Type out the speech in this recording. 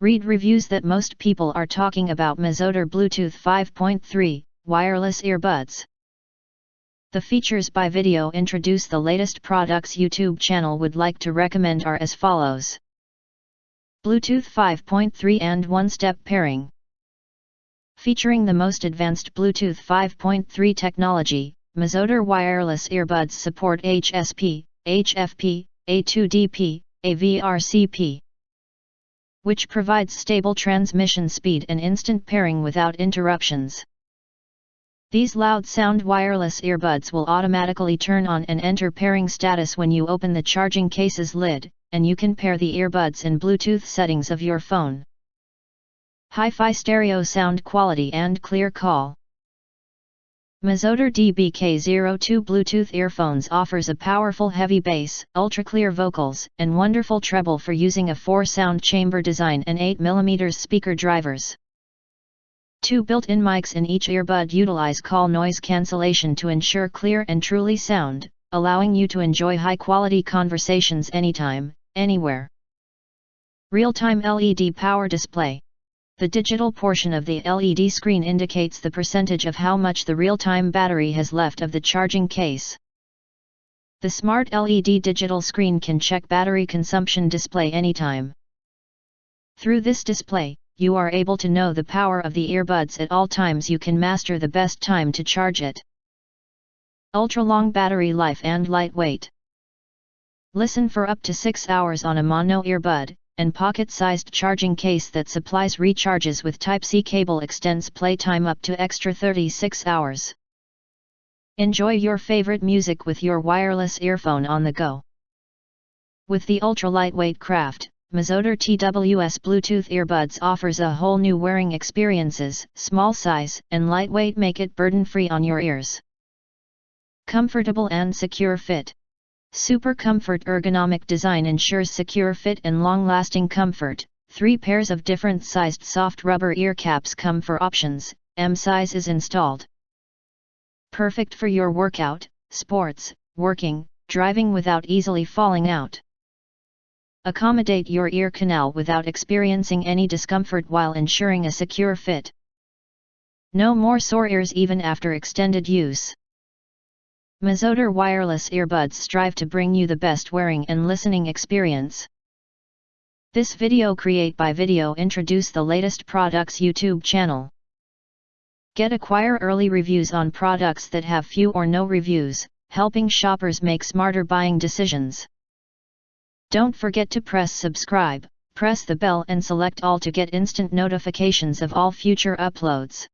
Read reviews that most people are talking about MOZOTER Bluetooth 5.3 wireless earbuds. The features by video introduce the latest products YouTube channel would like to recommend are as follows. Bluetooth 5.3 and one-step pairing. Featuring the most advanced Bluetooth 5.3 technology, MOZOTER wireless earbuds support HSP, HFP, A2DP, AVRCP, which provides stable transmission speed and instant pairing without interruptions. These loud sound wireless earbuds will automatically turn on and enter pairing status when you open the charging case's lid, and you can pair the earbuds in Bluetooth settings of your phone. Hi-Fi stereo sound quality and clear call. MOZOTER DBK02 Bluetooth earphones offers a powerful heavy bass, ultra-clear vocals, and wonderful treble for using a 4-sound chamber design and 8mm speaker drivers. 2 built-in mics in each earbud utilize call noise cancellation to ensure clear and truly sound, allowing you to enjoy high-quality conversations anytime, anywhere. Real-time LED power display. The digital portion of the LED screen indicates the percentage of how much the real-time battery has left of the charging case. The smart LED digital screen can check battery consumption display anytime. Through this display, you are able to know the power of the earbuds at all times. You can master the best time to charge it. Ultra-long battery life and lightweight. Listen for up to 6 hours on a mono earbud, and pocket-sized charging case that supplies recharges with Type-C cable extends playtime up to extra 36 hours. Enjoy your favorite music with your wireless earphone on the go. With the ultra-lightweight craft, MOZOTER TWS Bluetooth earbuds offers a whole new wearing experiences. Small size and lightweight make it burden-free on your ears. Comfortable and secure fit. Super Comfort ergonomic design ensures secure fit and long-lasting comfort. 3 pairs of different sized soft rubber ear caps come for options. M size is installed. Perfect for your workout, sports, working, driving without easily falling out. Accommodate your ear canal without experiencing any discomfort while ensuring a secure fit. No more sore ears even after extended use. MOZOTER wireless earbuds strive to bring you the best wearing and listening experience. This video create by video introduce the latest products YouTube channel. Acquire early reviews on products that have few or no reviews, helping shoppers make smarter buying decisions. Don't forget to press subscribe, press the bell and select all to get instant notifications of all future uploads.